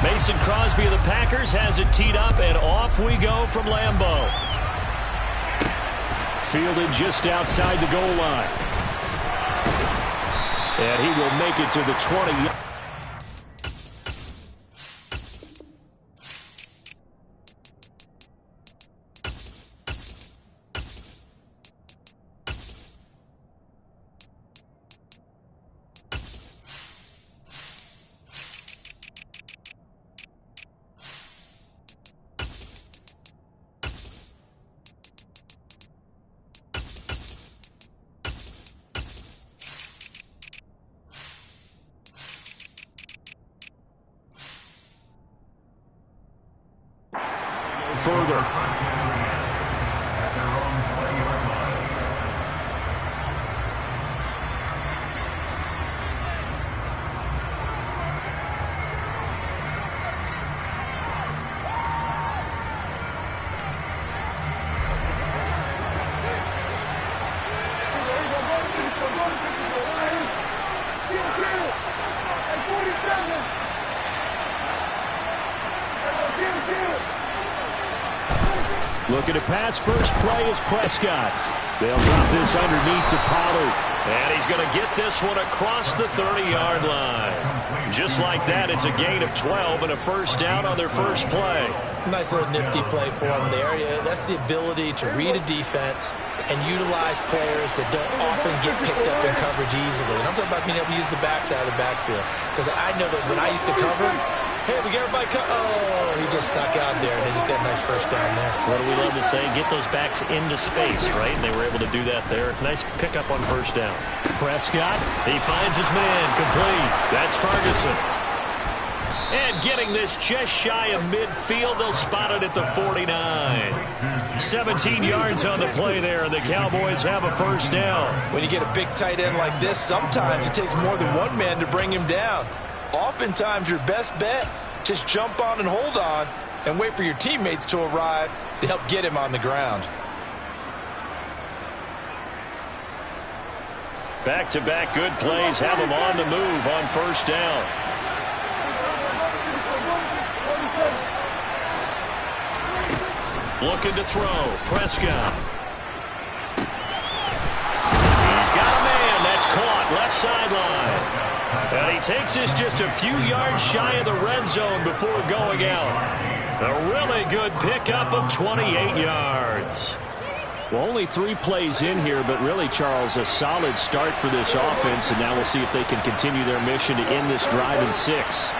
Mason Crosby of the Packers has it teed up, and off we go from Lambeau. Fielded just outside the goal line. And he will make it to the 20. Further. Looking to pass first play is Prescott. They'll drop this underneath to Pollard. And he's going to get this one across the 30-yard line. Just like that, it's a gain of 12 and a first down on their first play. Nice little nifty play for him there. That's the ability to read a defense and utilize players that don't often get picked up in coverage easily. And I'm talking about being able to use the backside of the backfield. Because I know that when I used to cover, hey, we got everybody oh, he just snuck out there, and they just got a nice first down there. What do we love to say? Get those backs into space, right? And they were able to do that there. Nice pickup on first down. Prescott, he finds his man, complete. That's Ferguson. And getting this just shy of midfield, they'll spot it at the 49. 17 yards on the play there, and the Cowboys have a first down. When you get a big tight end like this, sometimes it takes more than one man to bring him down. Oftentimes, your best bet, just jump on and hold on and wait for your teammates to arrive to help get him on the ground. Back-to-back good plays have him on the move on first down. Looking to throw. Prescott. He's got a man. That's caught. Left sideline. And he takes this just a few yards shy of the red zone before going out. A really good pickup of 28 yards. Well, only 3 plays in here, but really, Charles, a solid start for this offense, and now we'll see if they can continue their mission to end this drive in 6.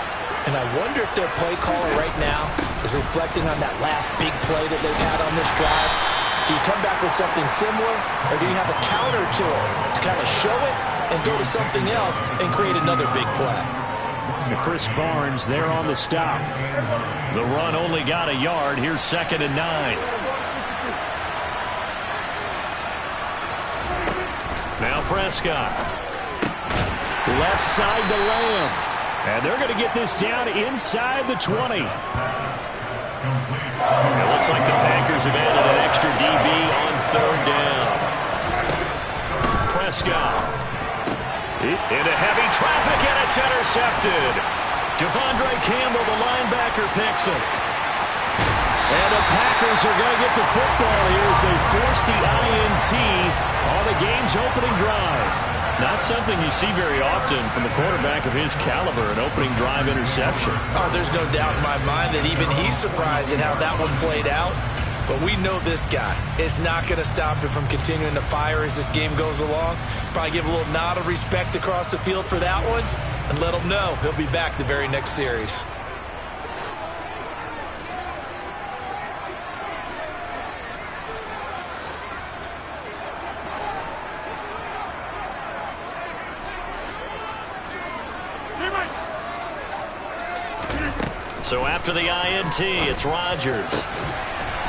And I wonder if their play caller right now is reflecting on that last big play that they've had on this drive. Do you come back with something similar, or do you have a counter to it to kind of show it and go to something else and create another big play? And Chris Barnes there on the stop. The run only got a yard. Here's 2nd and 9. Now Prescott. Left side to Lamb. And they're going to get this down inside the 20. It looks like the Packers have added an extra DB on 3rd down. Prescott. Into heavy traffic, and it's intercepted. Devondre Campbell, the linebacker, picks it. And the Packers are going to get the football here as they force the INT on the game's opening drive. Not something you see very often from a quarterback of his caliber, an opening drive interception. Oh, there's no doubt in my mind that even he's surprised at how that one played out. But we know this guy is not going to stop him from continuing to fire as this game goes along. Probably give a little nod of respect across the field for that one and let him know he'll be back the very next series. So after the INT, it's Rodgers.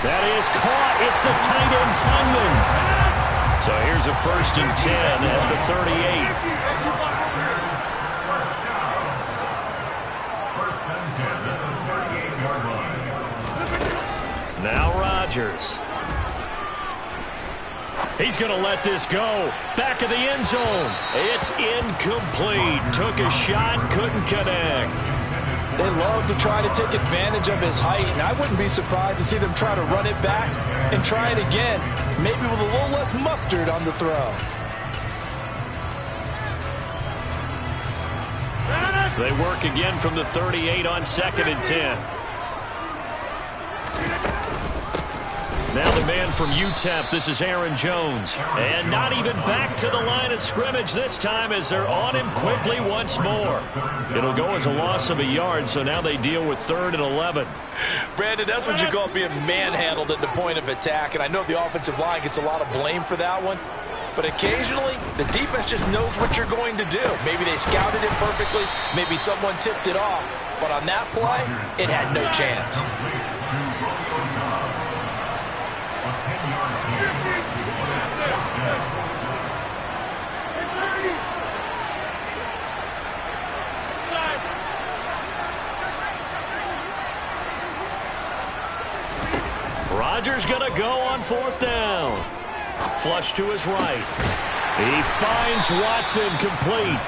That is caught. It's the tight end, Tungman. So here's a 1st and 10 at the 38. Now Rodgers. He's going to let this go. Back of the end zone. It's incomplete. Took a shot, couldn't connect. They love to try to take advantage of his height, and I wouldn't be surprised to see them try to run it back and try it again, maybe with a little less mustard on the throw. They work again from the 38 on 2nd and 10. Now the man from UTEP, this is Aaron Jones. And not even back to the line of scrimmage this time as they're on him quickly once more. It'll go as a loss of a yard, so now they deal with 3rd and 11. Brandon, that's what you call being manhandled at the point of attack, and I know the offensive line gets a lot of blame for that one. But occasionally, the defense just knows what you're going to do. Maybe they scouted it perfectly. Maybe someone tipped it off. But on that play, it had no chance. Rodgers going to go on 4th down. Flush to his right. He finds Watson complete.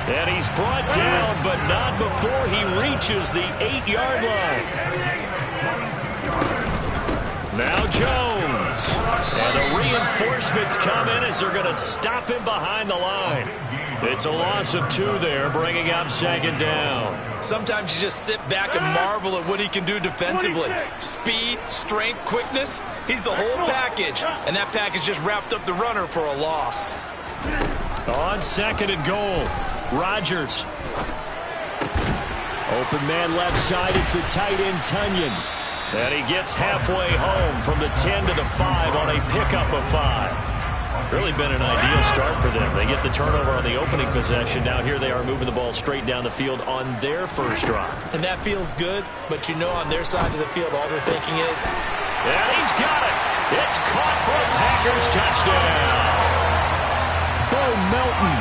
And he's brought down, but not before he reaches the 8-yard line. Now Jones. And the reinforcements come in as they're going to stop him behind the line. It's a loss of 2 there, bringing up 2nd down. Sometimes you just sit back and marvel at what he can do defensively. Speed, strength, quickness. He's the whole package. And that package just wrapped up the runner for a loss. On 2nd and goal, Rodgers. Open man left side, it's the tight end Tunyon. And he gets halfway home from the 10 to the 5 on a pickup of 5. Really been an ideal start for them. They get the turnover on the opening possession. Now here they are moving the ball straight down the field on their first drive. And that feels good, but you know on their side of the field all they're thinking is, and he's got it. It's caught for a Packers touchdown. Bo Melton,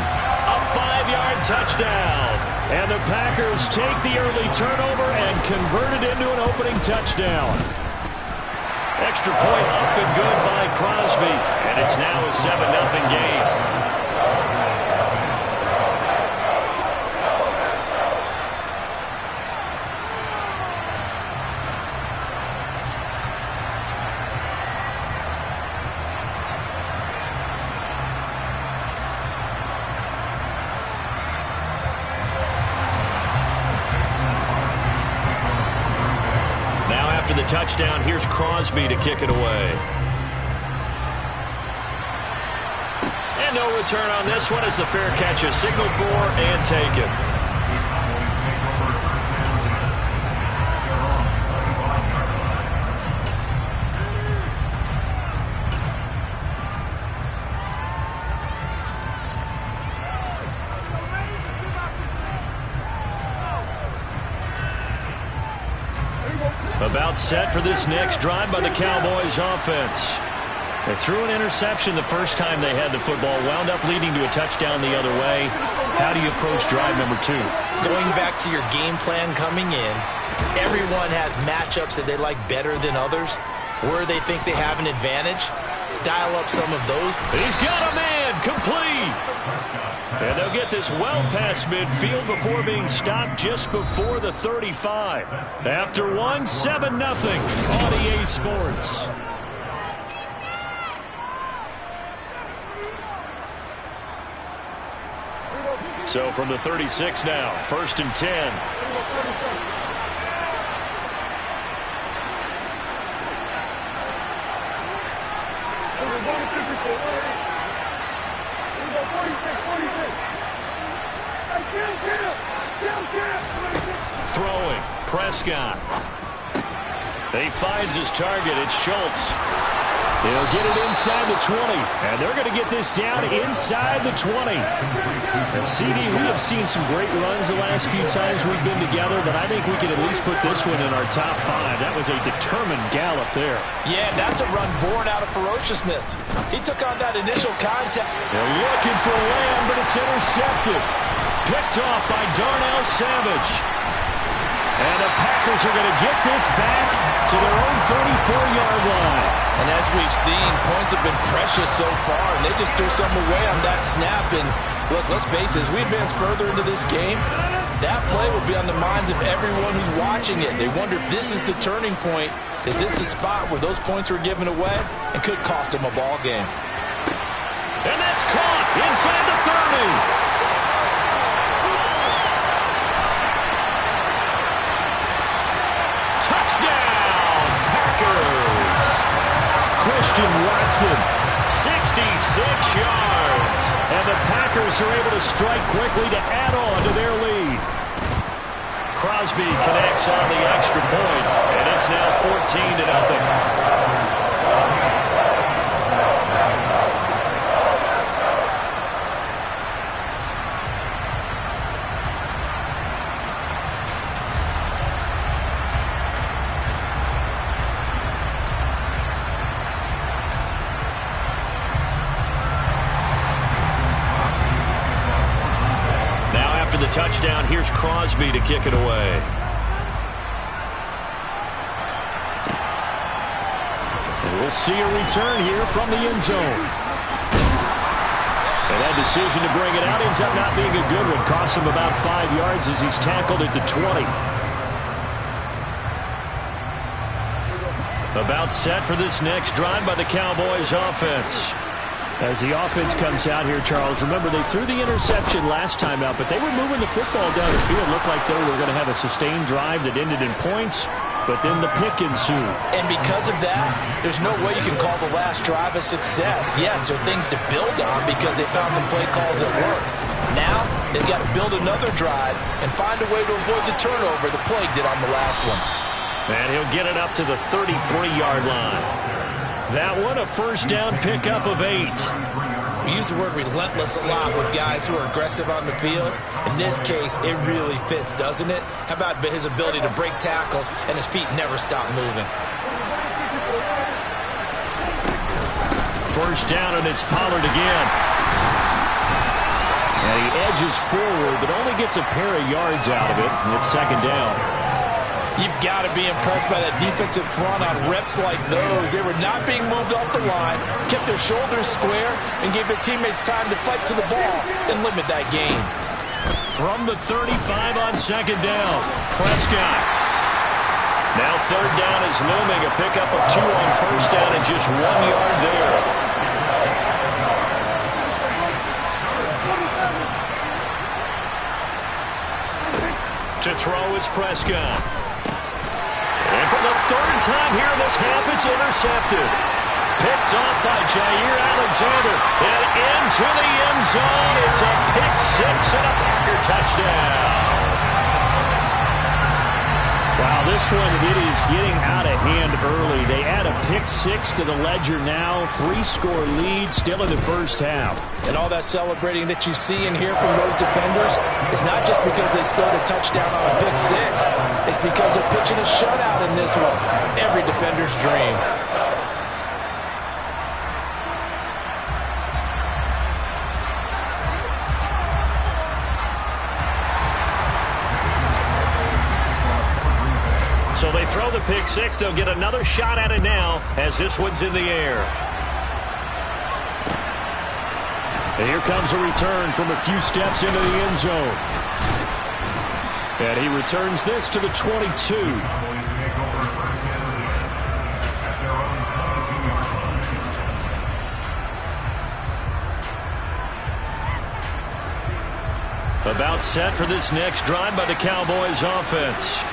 a 5-yard touchdown. And the Packers take the early turnover and convert it into an opening touchdown. Extra point up and good by Crosby. And it's now a 7-0 game. After the touchdown, here's Crosby to kick it away. And no return on this one as the fair catch is signaled for and taken. About set for this next drive by the Cowboys offense. They threw an interception the first time they had the football, wound up leading to a touchdown the other way. How do you approach drive number 2? Going back to your game plan coming in, everyone has matchups that they like better than others, where they think they have an advantage. Dial up some of those. He's got a man complete. And they'll get this well past midfield before being stopped just before the 35. After 7-0 on EA Sports. So from the 36 now, 1st and 10. Throwing, Prescott. He finds his target. It's Schultz. He'll get it inside the 20, and they're going to get this down inside the 20. And CD, we have seen some great runs the last few times we've been together, but I think we can at least put this one in our top 5. That was a determined gallop there. Yeah, that's a run born out of ferociousness. He took on that initial contact. They're looking for Lamb, but it's intercepted. Picked off by Darnell Savage. And the Packers are going to get this back to their own 34-yard line. And as we've seen, points have been precious so far, and they just threw some away on that snap. And look, let's face it, as we advance further into this game, That play will be on the minds of everyone who's watching it. They wonder if this is the turning point. Is this the spot where those points were given away and could cost them a ball game? And that's caught inside the 30. Touchdown, Packers. Christian Watson, 66 yards. And the Packers are able to strike quickly to add on to their lead. Crosby connects on the extra point, and it's now 14-0. After the touchdown, here's Crosby to kick it away. And we'll see a return here from the end zone. And that decision to bring it out ends up not being a good one. Costs him about 5 yards as he's tackled at the 20. About set for this next drive by the Cowboys offense. As the offense comes out here, Charles, remember they threw the interception last time out, but they were moving the football down the field. Looked like they were going to have a sustained drive that ended in points, but then the pick ensued. And because of that, there's no way you can call the last drive a success. Yes, there are things to build on because they found some play calls that work. Now, they've got to build another drive and find a way to avoid the turnover the play did on the last one. And he'll get it up to the 33-yard line. That one, a first down pickup of 8. We use the word relentless a lot with guys who are aggressive on the field. In this case, it really fits, doesn't it? How about his ability to break tackles and his feet never stop moving? First down, and it's Pollard again. And he edges forward, but only gets a pair of yards out of it, and it's second down. You've got to be impressed by that defensive front on reps like those. They were not being moved off the line, kept their shoulders square, and gave their teammates time to fight to the ball and limit that gain. From the 35 on second down, Prescott. Now third down is looming, a pickup of 2 on first down and just 1 yard there. To throw is Prescott. And for the third time here in this half, it's intercepted. Picked off by Jair Alexander. And into the end zone. It's a pick 6 and a Packer touchdown. Wow, this one, it is getting out of hand early. They add a pick 6 to the ledger now. 3-score lead still in the first half. And all that celebrating that you see and hear from those defenders is not just because they scored a touchdown on a pick 6. It's because they're pitching a shutout in this one. Every defender's dream. So they throw the pick 6. They'll get another shot at it now as this one's in the air. And here comes a return from a few steps into the end zone. And he returns this to the 22. About set for this next drive by the Cowboys offense.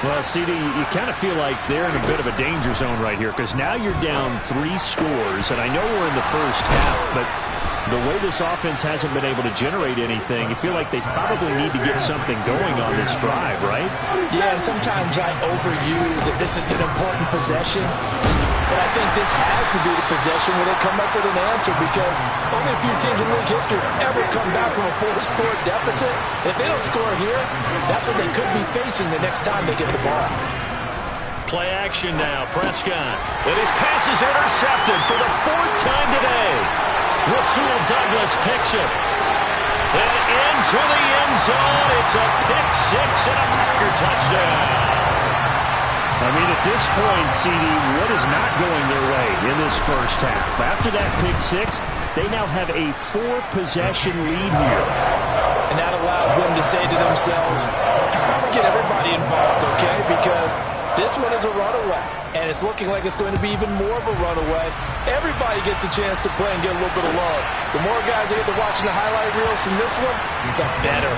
Well, CD, you kind of feel like they're in a bit of a danger zone right here because now you're down 3 scores, and I know we're in the first half, but the way this offense hasn't been able to generate anything, you feel like they probably need to get something going on this drive, right? Yeah, and sometimes I overuse that this is an important possession, but I think this has to be the possession where they come up with an answer because only a few teams in league history ever come back from a 4-score deficit. If they don't score here, that's what they could be facing the next time they get the ball. Play action now, Prescott. And his pass is intercepted for the 4th time today. Rasul Douglas picks it. And into the end zone. It's a pick 6 and a Packer touchdown. I mean, at this point, CD, what is not going their way in this first half? After that pick 6, they now have a 4-possession lead here. and that allows them to say to themselves, how about we get everybody involved, okay? Because this one is a runaway, and it's looking like it's going to be even more of a runaway. Everybody gets a chance to play and get a little bit of love. The more guys that get to watching the highlight reels from this one, the better.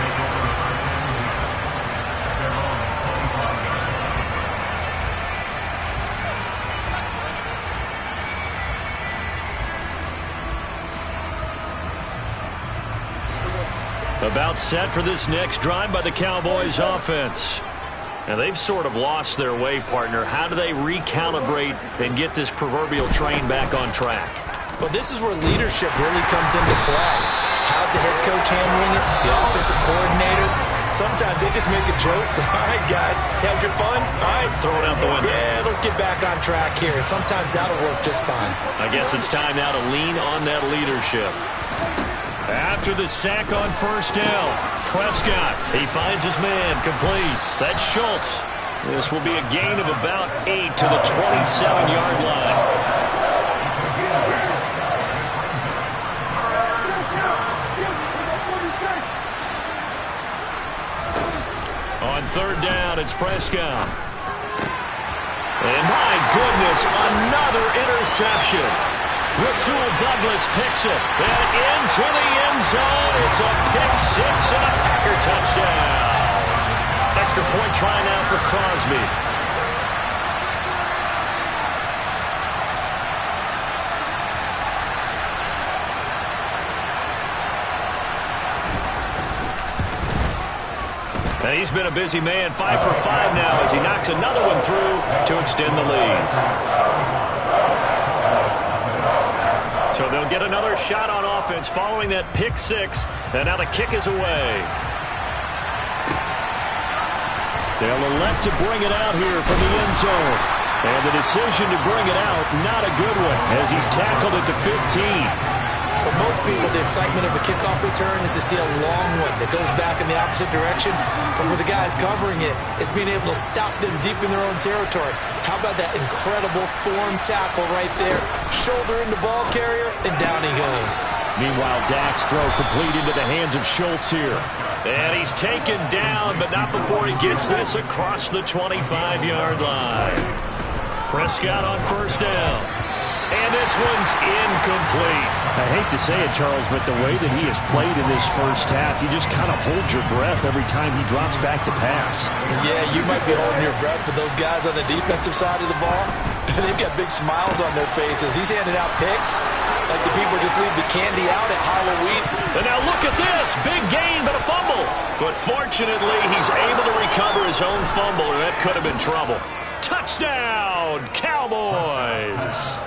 About set for this next drive by the Cowboys offense. And they've sort of lost their way, partner. How do they recalibrate and get this proverbial train back on track? Well, this is where leadership really comes into play. How's the head coach handling it? The offensive coordinator? Sometimes they just make a joke. All right, guys, had your fun? All right, throw it out the window. Yeah, let's get back on track here. And sometimes that'll work just fine. I guess it's time now to lean on that leadership. After the sack on first down, Prescott, he finds his man, complete. That's Schultz. This will be a gain of about 8 to the 27-yard line. On third down, it's Prescott. And my goodness, another interception. Rasul Douglas picks it, and into the end zone. It's a pick six and a Packer touchdown. Extra point try now for Crosby. And he's been a busy man, 5 for 5 now as he knocks another one through to extend the lead. So they'll get another shot on offense following that pick six. And now the kick is away. They'll elect to bring it out here from the end zone. And the decision to bring it out, not a good one, as he's tackled at the 15. For most people, the excitement of a kickoff return is to see a long one that goes back in the opposite direction. But for the guys covering it, it's being able to stop them deep in their own territory. How about that incredible form tackle right there? Shoulder in the ball carrier, and down he goes. Meanwhile, Dak's throw complete into the hands of Schultz here. And he's taken down, but not before he gets this across the 25-yard line. Prescott on first down. And this one's incomplete. I hate to say it, Charles, but the way that he has played in this first half, you just kind of hold your breath every time he drops back to pass. Yeah, you might be holding your breath, but those guys on the defensive side of the ball, they've got big smiles on their faces. He's handing out picks like the people just leave the candy out at Halloween. And now look at this. Big gain, but a fumble. But fortunately, he's able to recover his own fumble, or that could have been trouble. Touchdown, Cowboys!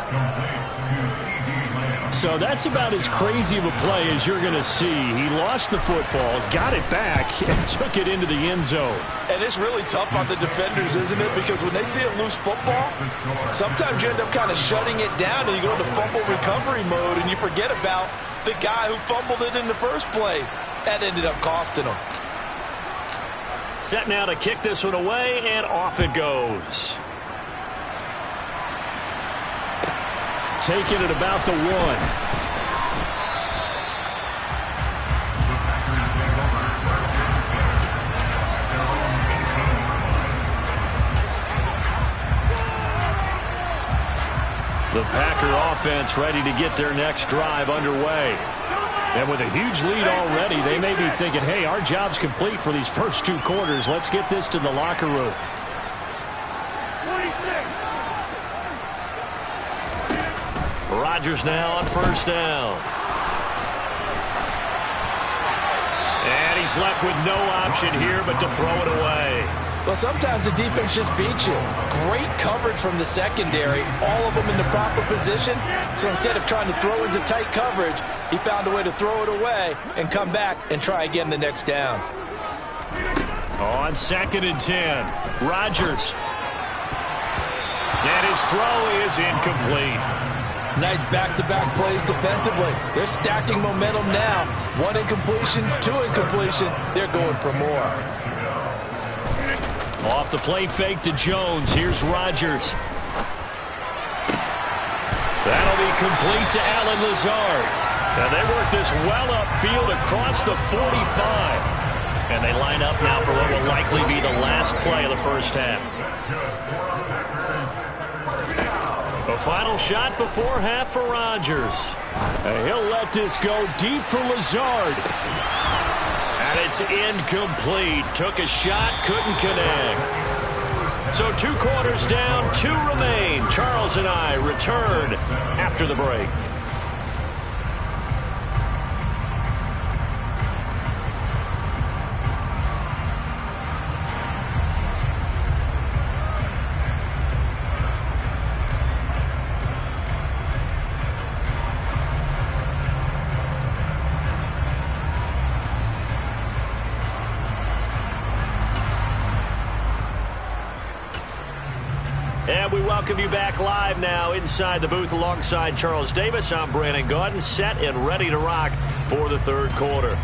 So that's about as crazy of a play as you're going to see. He lost the football, got it back, and took it into the end zone. And it's really tough on the defenders, isn't it? Because when they see a loose football, sometimes you end up kind of shutting it down and you go into fumble recovery mode and you forget about the guy who fumbled it in the first place. That ended up costing him. Set now to kick this one away, and off it goes. Taking it about the 1. The Packer offense ready to get their next drive underway. And with a huge lead already, they may be thinking, hey, our job's complete for these first 2 quarters. Let's get this to the locker room. Rodgers now on first down. And he's left with no option here but to throw it away. Well, sometimes the defense just beats you. Great coverage from the secondary, all of them in the proper position. So instead of trying to throw into tight coverage, he found a way to throw it away and come back and try again the next down. On 2nd and 10, Rodgers. And his throw is incomplete. Nice back-to-back plays defensively. They're stacking momentum now. 1 incompletion, 2 incompletion. They're going for more. Off the play fake to Jones. Here's Rodgers. That'll be complete to Allen Lazard. And they work this well upfield across the 45. And they line up now for what will likely be the last play of the first half. The final shot before half for Rodgers. And he'll let this go deep for Lazard. And it's incomplete. Took a shot, couldn't connect. So 2 quarters down, 2 remain. Charles and I return after the break. And we welcome you back live now inside the booth alongside Charles Davis. I'm Brandon Gaudin, set and ready to rock for the third quarter.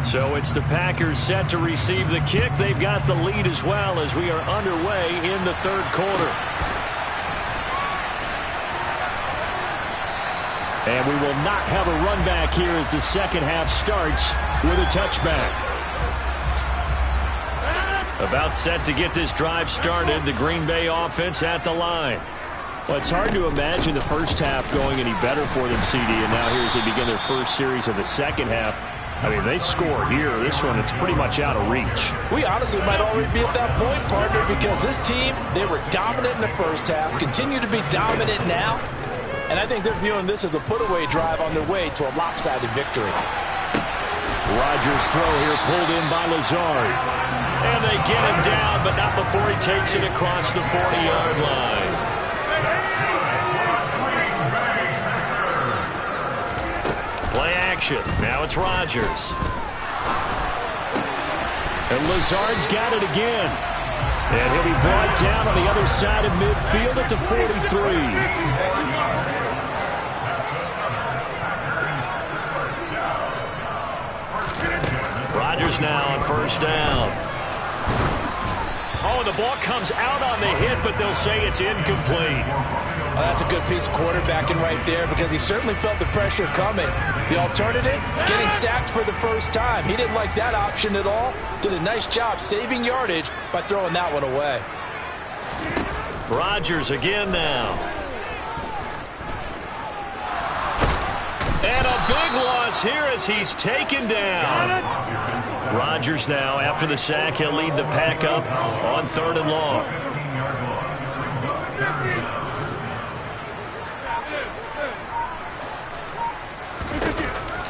So it's the Packers set to receive the kick. They've got the lead as well as we are underway in the third quarter. And we will not have a run back here as the second half starts with a touchback. About set to get this drive started, the Green Bay offense at the line. Well, it's hard to imagine the first half going any better for them, CD, and now here as they begin their first series of the second half. I mean, they score here. This one, it's pretty much out of reach. We honestly might already be at that point, partner, because this team, they were dominant in the first half, continue to be dominant now. And I think they're viewing this as a put-away drive on their way to a lopsided victory. Rodgers' throw here pulled in by Lazard. And they get him down, but not before he takes it across the 40-yard line. Play action. Now it's Rodgers. And Lazard's got it again. And he'll be brought down on the other side of midfield at the 43. Rodgers now on first down. Oh, the ball comes out on the hit, but they'll say it's incomplete. Well, that's a good piece of quarterbacking right there because he certainly felt the pressure coming. The alternative, getting sacked for the first time. He didn't like that option at all. Did a nice job saving yardage by throwing that one away. Rodgers again now. And a big loss here as he's taken down. Rodgers now, after the sack, he'll lead the pack up on 3rd and long.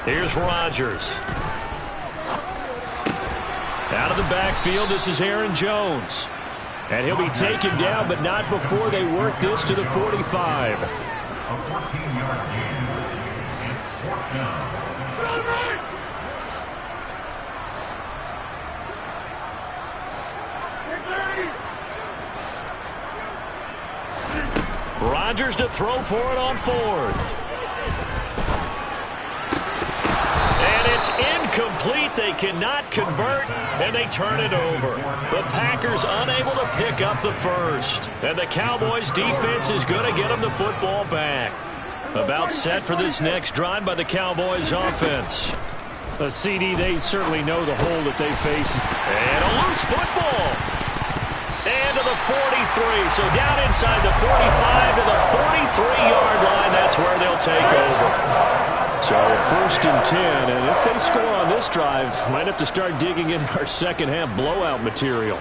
Here's Rodgers. Out of the backfield, this is Aaron Jones. And he'll be taken down, but not before they work this to the 45. A 14-yard gain. It's 4th down. Rodgers to throw for it on 4th. And it's incomplete. They cannot convert, and they turn it over. The Packers unable to pick up the first. And the Cowboys defense is going to get them the football back. About set for this next drive by the Cowboys offense. A CD, they certainly know the hole that they face. And a loose football. And to the 43. So down inside the 45 to the 43-yard line. That's where they'll take over. So 1st and 10. And if they score on this drive, might have to start digging in our second half blowout material.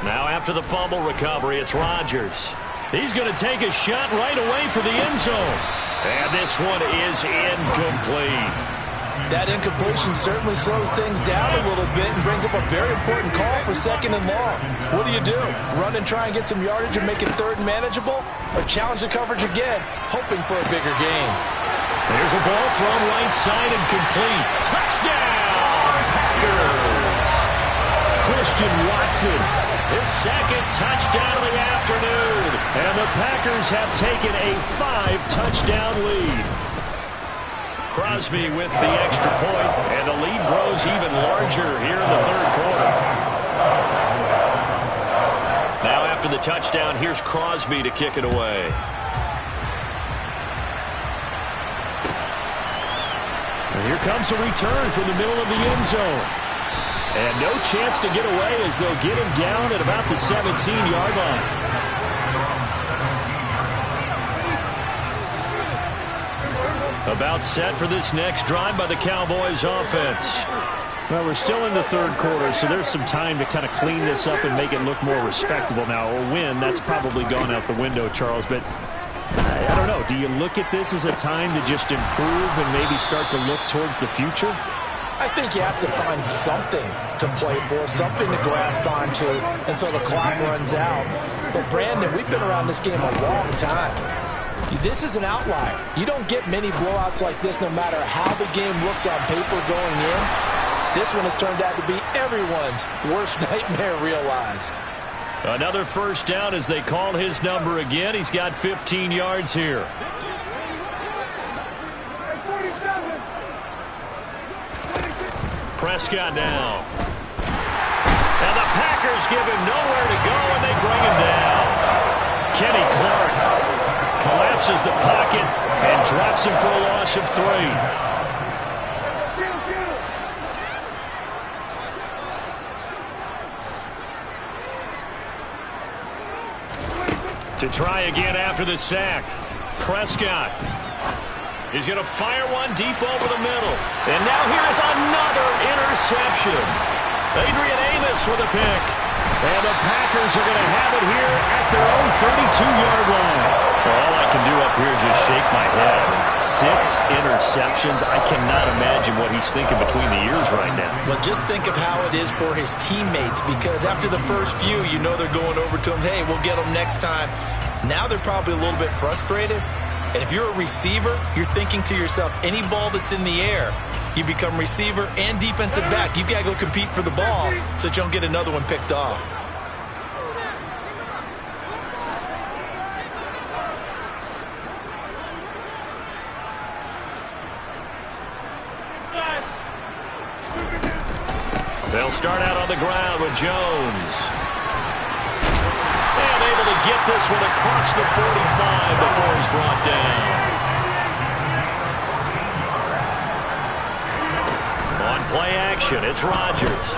Now after the fumble recovery, it's Rodgers. He's going to take a shot right away for the end zone. And this one is incomplete. That incompletion certainly slows things down a little bit and brings up a very important call for 2nd and long. What do? Run and try and get some yardage and make it 3rd and manageable? Or challenge the coverage again, hoping for a bigger gain? There's a ball thrown right side and complete. Touchdown, Packers! Christian Watson. His second touchdown of the afternoon. And the Packers have taken a 5-touchdown lead. Crosby with the extra point, and the lead grows even larger here in the third quarter. Now after the touchdown, here's Crosby to kick it away. And here comes a return from the middle of the end zone. And no chance to get away as they'll get him down at about the 17-yard line. About set for this next drive by the Cowboys offense. Well, we're still in the third quarter, so there's some time to kind of clean this up and make it look more respectable. Now, a win, that's probably gone out the window, Charles, but I don't know. Do you look at this as a time to just improve and maybe start to look towards the future? I think you have to find something to play for, something to grasp onto until the clock runs out. But, Brandon, we've been around this game a long time. This is an outlier. You don't get many blowouts like this no matter how the game looks on paper going in. This one has turned out to be everyone's worst nightmare realized. Another first down as they call his number again. He's got 15 yards here. Prescott now. And the Packers give him nowhere to go, and they bring him down. Kenny Clark collapses the pocket and drops him for a loss of 3. To try again after the sack. Prescott. He's going to fire one deep over the middle. And now here's another interception. Adrian Amos with a pick. And the Packers are going to have it here at their own 32-yard line. All I can do up here is just shake my head. And 6 interceptions. I cannot imagine what he's thinking between the ears right now. Well, just think of how it is for his teammates, because after the first few, you know they're going over to him, hey, we'll get them next time. Now they're probably a little bit frustrated. And if you're a receiver, you're thinking to yourself, any ball that's in the air, you become receiver and defensive back. You've got to go compete for the ball so that you don't get another one picked off. They'll start out on the ground with Jones. And able to get this one across the 45 before he's brought down. On play action, it's Rodgers.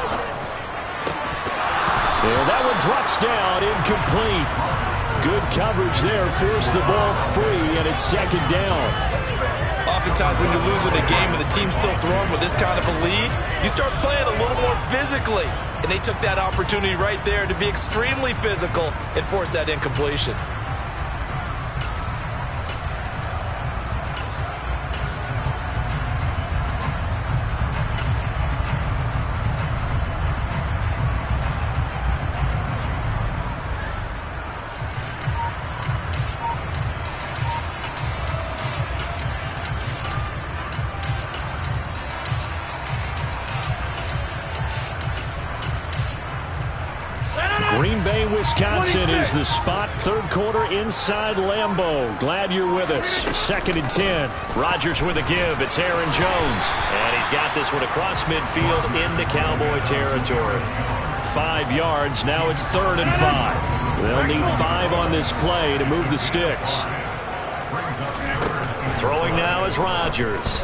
And that one drops down, incomplete. Good coverage there, forced the ball free, and it's second down. Oftentimes when you're losing a game and the team's still throwing with this kind of a lead, you start playing a little more physically. And they took that opportunity right there to be extremely physical and force that incompletion. Green Bay, Wisconsin is the spot. Third quarter inside Lambeau. Glad you're with us. 2nd and 10. Rodgers with a give. It's Aaron Jones. And he's got this one across midfield into Cowboy territory. 5 yards. Now it's 3rd and 5. They'll need 5 on this play to move the sticks. Throwing now is Rodgers.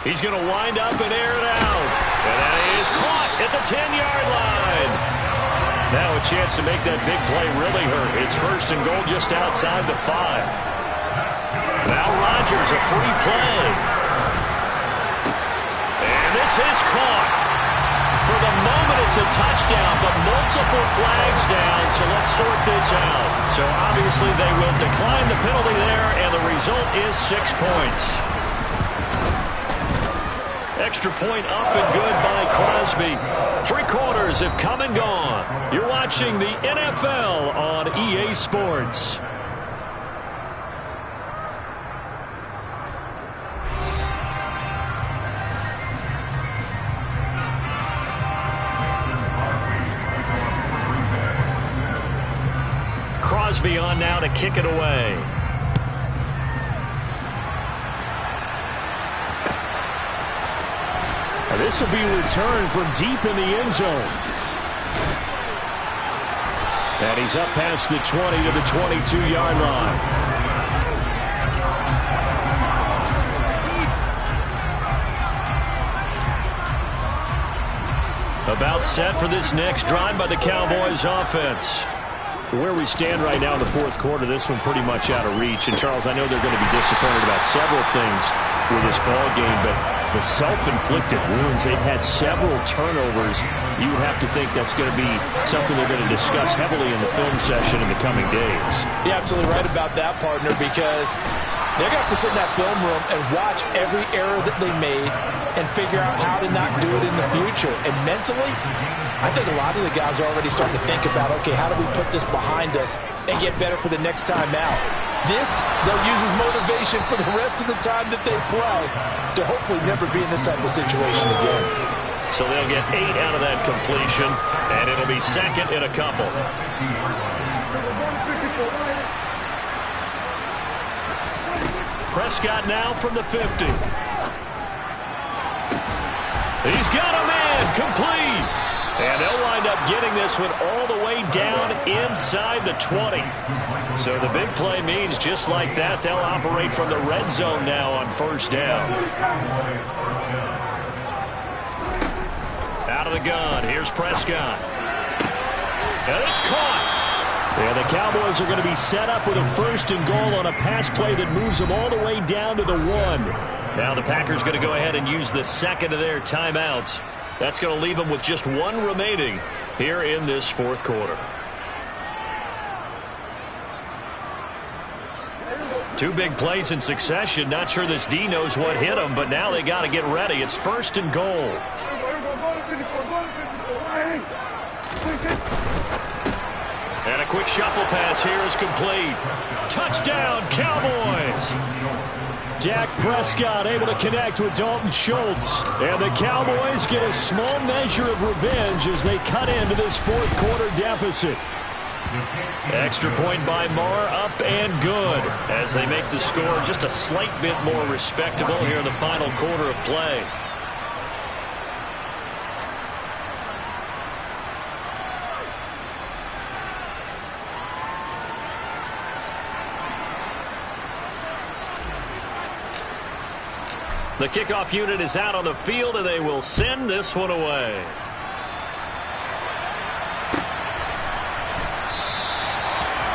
He's going to wind up and air it out. And that is caught at the 10-yard line. Now a chance to make that big play really hurt. It's 1st and goal just outside the 5. Now Rodgers, a free play. And this is caught. For the moment, it's a touchdown, but multiple flags down, so let's sort this out. So obviously they will decline the penalty there, and the result is 6 points. Extra point up and good by Crosby. 3 quarters have come and gone. You're watching the NFL on EA Sports. Crosby on now to kick it away. And this will be returned from deep in the end zone. And he's up past the 20 to the 22-yard line. About set for this next drive by the Cowboys offense. Where we stand right now in the fourth quarter, this one pretty much out of reach. And, Charles, I know they're going to be disappointed about several things with this ball game, but the self-inflicted wounds, they've had several turnovers. You would have to think that's going to be something they're going to discuss heavily in the film session in the coming days. You're absolutely right about that, partner, because they're going to have to sit in that film room and watch every error that they made and figure out how to not do it in the future. And mentally, I think a lot of the guys are already starting to think about, okay, how do we put this behind us and get better for the next time out? This, they'll use as motivation for the rest of the time that they play to hopefully never be in this type of situation again. So they'll get 8 out of that completion, and it'll be second in a couple. Prescott now from the 50. He's got a man complete. And they'll wind up getting this one all the way down inside the 20. So the big play means just like that, they'll operate from the red zone now on first down. Out of the gun, here's Prescott. And it's caught. And the Cowboys are going to be set up with a first and goal on a pass play that moves them all the way down to the 1. Now the Packers going to go ahead and use the second of their timeouts. That's going to leave them with just 1 remaining here in this fourth quarter. 2 big plays in succession. Not sure this D knows what hit him, but now they got to get ready. It's first and goal. And a quick shuffle pass here is complete. Touchdown, Cowboys! Dak Prescott able to connect with Dalton Schultz. And the Cowboys get a small measure of revenge as they cut into this fourth quarter deficit. Extra point by Marr, up and good, as they make the score just a slight bit more respectable here in the final quarter of play. The kickoff unit is out on the field, and they will send this one away.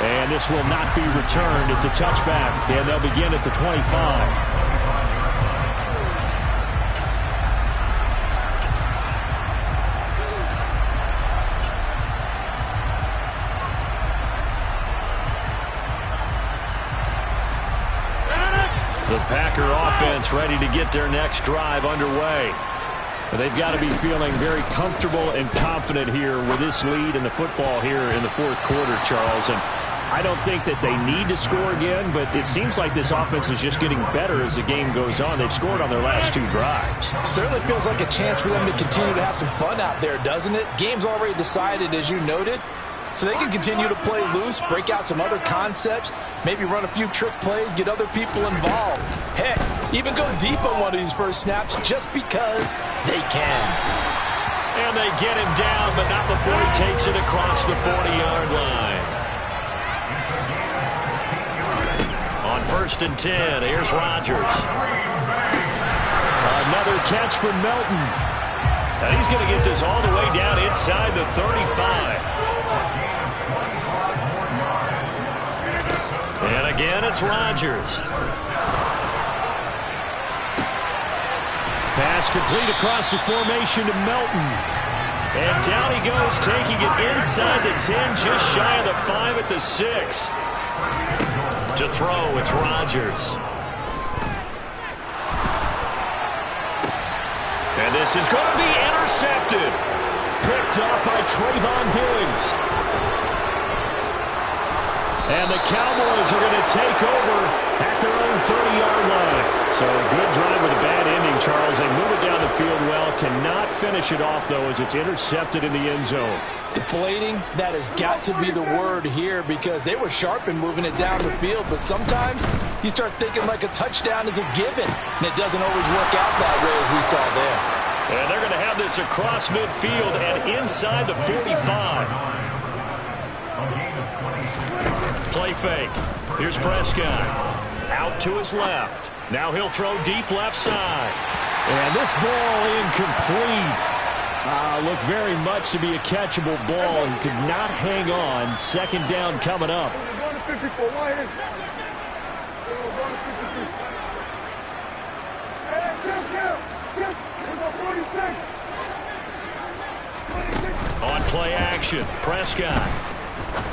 And this will not be returned. It's a touchback, and they'll begin at the 25. The Packer offense ready to get their next drive underway. They've got to be feeling very comfortable and confident here with this lead in the football here in the fourth quarter, Charles. And I don't think that they need to score again, but it seems like this offense is just getting better as the game goes on. They've scored on their last 2 drives. Certainly feels like a chance for them to continue to have some fun out there, doesn't it? Game's already decided, as you noted. So they can continue to play loose, break out some other concepts, maybe run a few trick plays, get other people involved. Heck, even go deep on one of these first snaps just because they can. And they get him down, but not before he takes it across the 40-yard line. On first and 10, here's Rodgers. Another catch from Melton. And he's going to get this all the way down inside the 35. And again, it's Rodgers. Pass complete across the formation to Melton. And down he goes, taking it inside the 10, just shy of the 5 at the 6. To throw, it's Rodgers. And this is going to be intercepted. Picked up by Trayvon Diggs. And the Cowboys are going to take over at their own 30-yard line. So a good drive with a bad ending, Charles. They move it down the field well. Cannot finish it off, though, as it's intercepted in the end zone. Deflating, that has got to be the word here because they were sharp in moving it down the field, but sometimes you start thinking like a touchdown is a given, and it doesn't always work out that way as we saw there. And they're going to have this across midfield and inside the 45. Play fake. Here's Prescott. Out to his left. Now he'll throw deep left side. And this ball incomplete. Looked very much to be a catchable ball and could not hang on. Second down coming up. On play action, Prescott.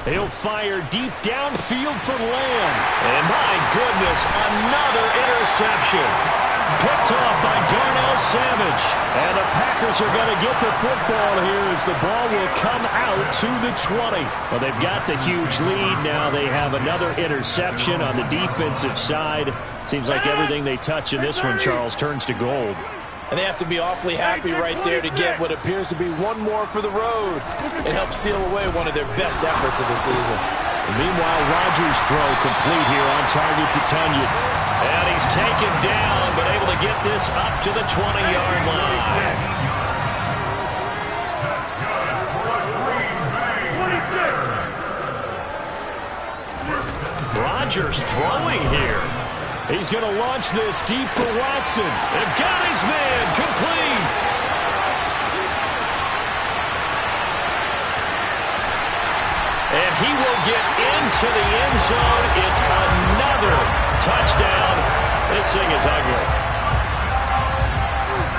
He'll fire deep downfield for Lamb. And my goodness, another interception. Picked off by Darnell Savage. And the Packers are going to get the football here as the ball will come out to the 20. Well, they've got the huge lead. Now they have another interception on the defensive side. Seems like everything they touch in this one, Charles, turns to gold. And they have to be awfully happy right there to get what appears to be one more for the road. It helps seal away one of their best efforts of the season. And meanwhile, Rodgers' throw complete here on target to Tunyon. And he's taken down, but able to get this up to the 20-yard line. Rodgers throwing here. He's going to launch this deep for Watson. They've got his man complete. And he will get into the end zone. It's another touchdown. This thing is ugly.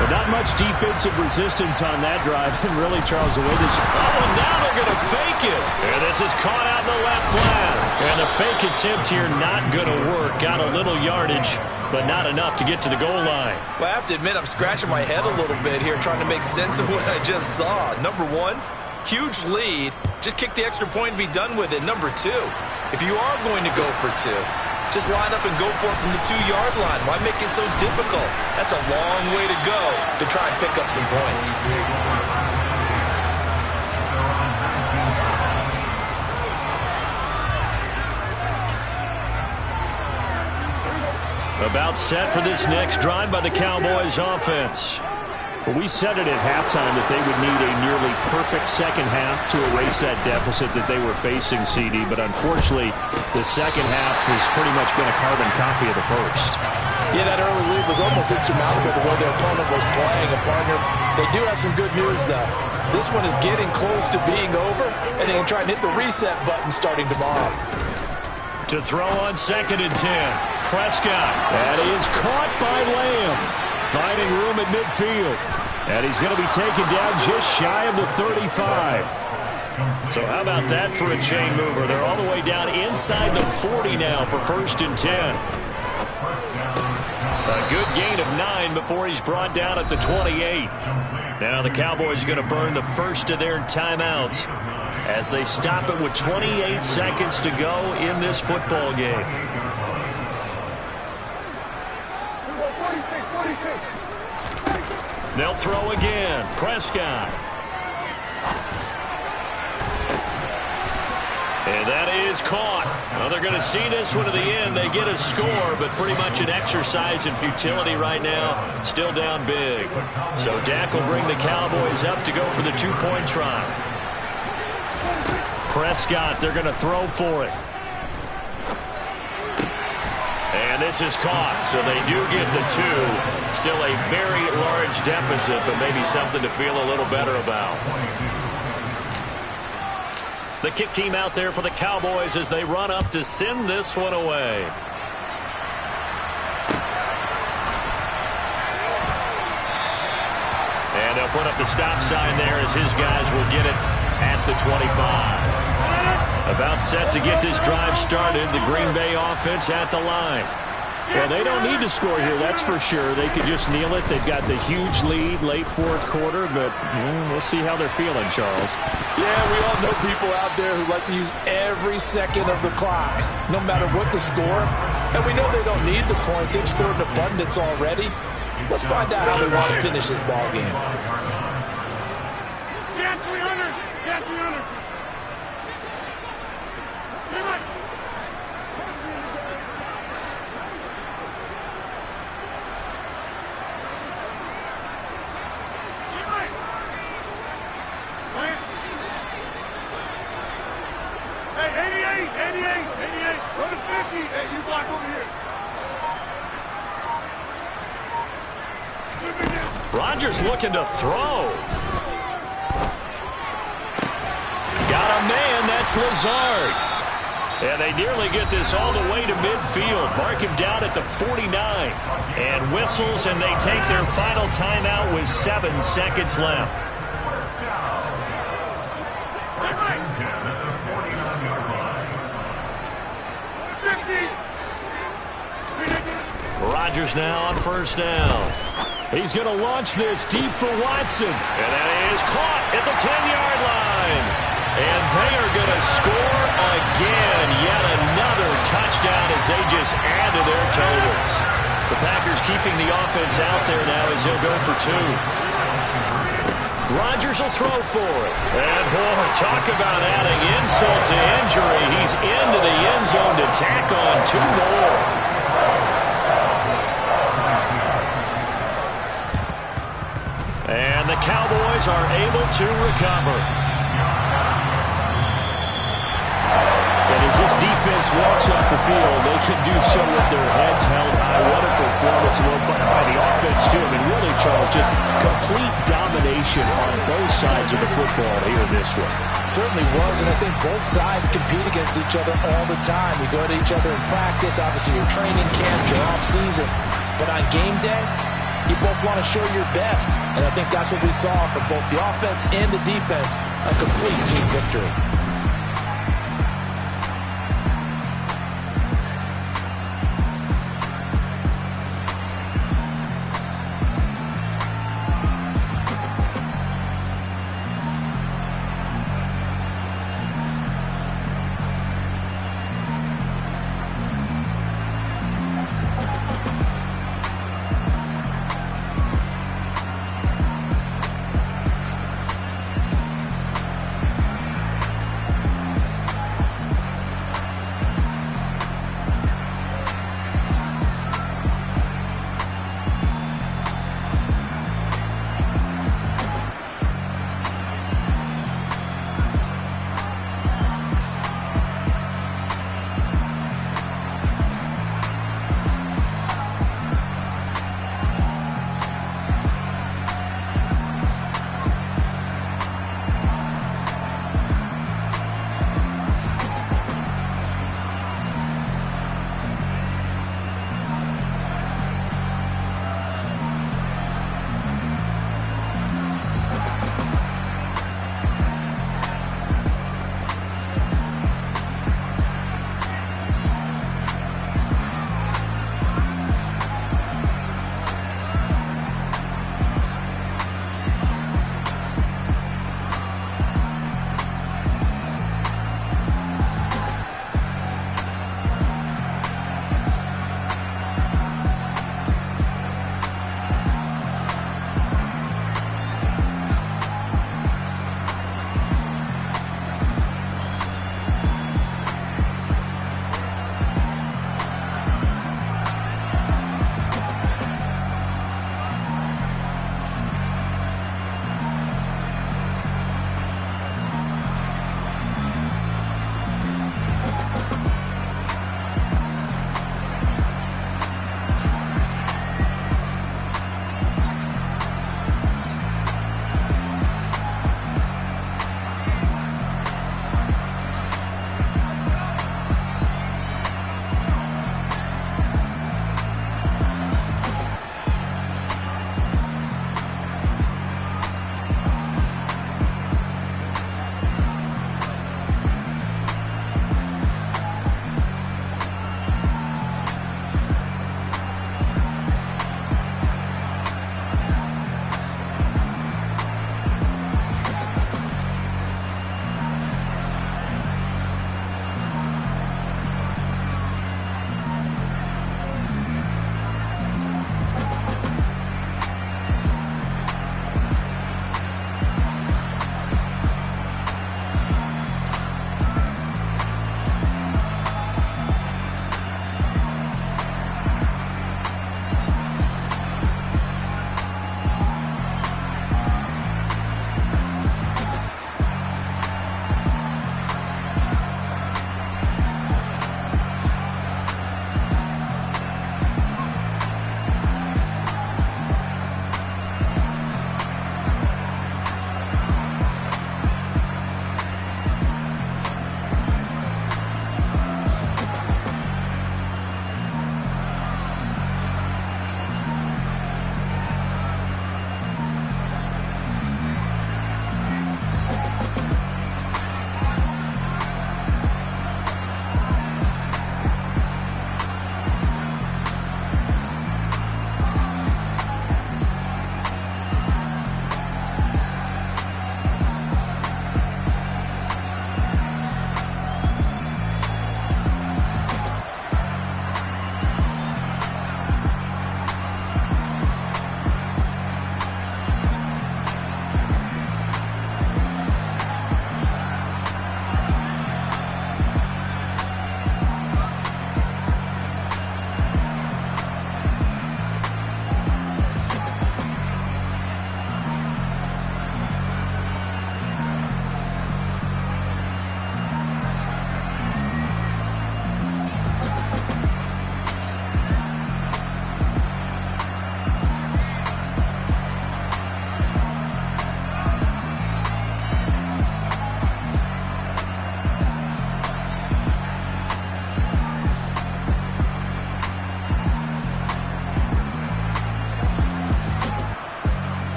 But not much defensive resistance on that drive. And really, Charles, the way this... Oh, and now they're going to fake it. And this is caught out in the left flat. And the fake attempt here not going to work. Got a little yardage, but not enough to get to the goal line. Well, I have to admit, I'm scratching my head a little bit here trying to make sense of what I just saw. Number one, huge lead. Just kick the extra point and be done with it. Number two, if you are going to go for two, just line up and go for it from the 2-yard line. Why make it so difficult? That's a long way to go to try and pick up some points. About set for this next drive by the Cowboys offense. Well, we said it at halftime that they would need a nearly perfect second half to erase that deficit that they were facing, CD. But unfortunately, the second half has pretty much been a carbon copy of the first. Yeah, that early lead was almost insurmountable the way their opponent was playing. And, partner, they do have some good news, though. This one is getting close to being over, and they can try and hit the reset button starting tomorrow. To throw on 2nd and 10. Prescott. That is caught by Lamb. Finding room at midfield. And he's going to be taken down just shy of the 35. So how about that for a chain mover? They're all the way down inside the 40 now for 1st and 10. A good gain of 9 before he's brought down at the 28. Now the Cowboys are going to burn the first of their timeouts as they stop it with 28 seconds to go in this football game. They'll throw again. Prescott. And that is caught. Well, they're going to see this one to the end. They get a score, but pretty much an exercise in futility right now. Still down big. So Dak will bring the Cowboys up to go for the 2-point try. Prescott, they're going to throw for it. And this is caught, so they do get the 2. Still a very large deficit, but maybe something to feel a little better about. The kick team out there for the Cowboys as they run up to send this one away. And they'll put up the stop sign there as his guys will get it at the 25. About set to get this drive started. The Green Bay offense at the line. Well, they don't need to score here, that's for sure. They could just kneel it. They've got the huge lead late fourth quarter, but we'll see how they're feeling, Charles. Yeah, we all know people out there who like to use every second of the clock, no matter what the score. And we know they don't need the points. They've scored in abundance already. Let's find out how they want to finish this ball game. Get 300! Get 300! Hey, 88! Go to 50! Hey, you block over here! Rodgers looking to throw. Got a man, that's Lazard. And they nearly get this all the way to midfield. Mark him down at the 49. And whistles, and they take their final timeout with 7 seconds left. Rodgers now on first down. He's going to launch this deep for Watson. And that is caught at the 10-yard line. And they are going to score again. Yet another touchdown as they just add to their totals. The Packers keeping the offense out there now as he'll go for 2. Rodgers will throw for it. And, boy, talk about adding insult to injury. He's into the end zone to tack on 2 more. And the Cowboys are able to recover. And as this defense walks off the field, they can do so with their heads held high. What a performance by the offense, too. I mean, really, Charles, just complete domination on both sides of the football here in this one. Certainly was, and I think both sides compete against each other all the time. You go to each other in practice, obviously your training camp, your off-season. But on game day, you both want to show your best. And I think that's what we saw from both the offense and the defense, a complete team victory.